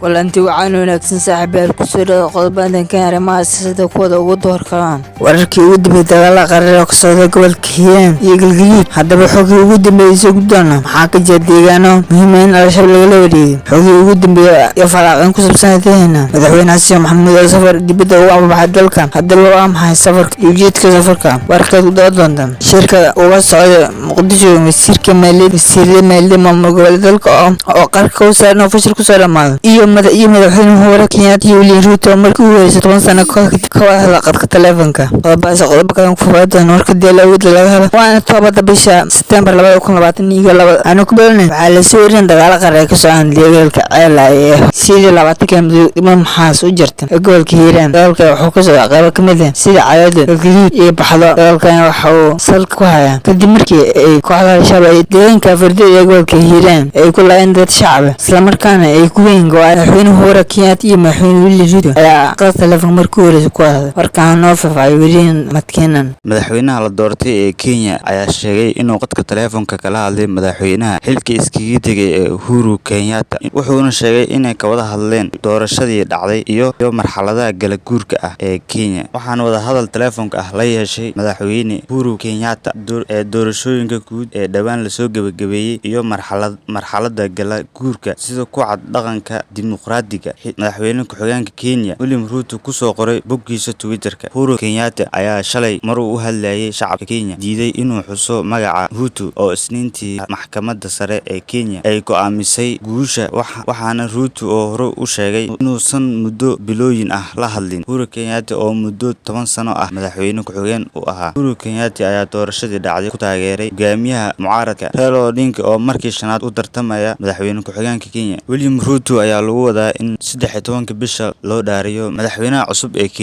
walanti waxaan wanaagsan saaxiibayaal ku soo dhawaada qodobbadan ka arrimaha sida kuwada ugu door karaan wararkii ugu dambeeyay dagaal qaran oo ka socda gobolka Hiiraan iyo Galgaduud haddaba xogii ugu dambeeyay guddoona maxaa ka jira deegaano muhiim ah in al-shabaab laga wareeyo xogii ugu dambeeyay iyo faraaqan ku saabsan madaxweynaha Xasan Maxamuud oo safar dibadda uga baxay dalka hadda loo amhay safarka iyo ujeedka safarka wararkeedu doonta shirka uga socda Muqdisho wasiirka maaliyadda maamul goboleedka dalka oo qarka u saaran fashil ku soo dhamaado iyo madaxweynaha hore Kenyatta iyo William Ruto markii uu haysto 10 sano ka wada qadka telefoonka qodobka kan ku faadan warka deelawada laga helo waana toobada bisha September 2022 ana ku bilowna waxa la soo warin dagaal qaran ka socda deegaanka ceelay sidii 20 kilomitir maxaas u jirta gobolka Hiiraan dagaalka wuxuu ka soo qayb ka mid ah sida caadada Galgaduud iyo baxdo dagaalkan waxa uu salka ku hayaa kadib markii ay kooxda al-shabaab deegaanka fardo ee gobolka Hiiraan ay ku laayeen dad shacab isla markaana ay ku weyn madaxweynaha hore Kenyatta iyo madaxweynaha William Ruto ayaa qadka telefoon markii hore ku hadlay warkaan noo faafay wariin madkeenan madaxweynaha la doortay ee Kenya ayaa sheegay inuu qadka telefoonka kala hadlay madaxweynaha xilkii iskaga tagay ee Uhuru Kenyatta wuxuuna sheegay inay ka wada hadleen doorashadii dhacday iyo marxaladaha kala guurka ah ee Kenya waxaana wada hadal telefoonka ah la yeeshay madaxweyne Uhuru Kenyatta ee doorashooyinka guud ee dhawaan la soo gabagabeeyay iyo marxaladda kala guurka sida ku cad dhaqanka dimuqraadiga madaxweynaha ku-xigeenka Kenya William Ruto ku soo qoray boggiisa Twitter-ka Uhuru Kenyatta ayaa shalay mar uu hadlayay shacabka Kenya diiday inuu xuso magaca Ruto oo isniintii maxkamadda sare ee Kenya ay go'aamisay guusha waxaana Ruto oo hore u sheegay inuusan muddo bilooyin ah la hadlin Uhuru Kenyatta oo muddo 10 sano ah madaxweyne ku-xigeen u ahaa Uhuru Kenyatta ayaa doorashadii dhacday ku taageeray hogaamiyaha mucaaradka Raila Odinga oo markii shanaad u tartamaya madaxweyne ku-xigeenka Kenya William Ruto ayaa lagu wadaa in 13 bisha loo dhaariyo madaxweynaha cusub ee Kenya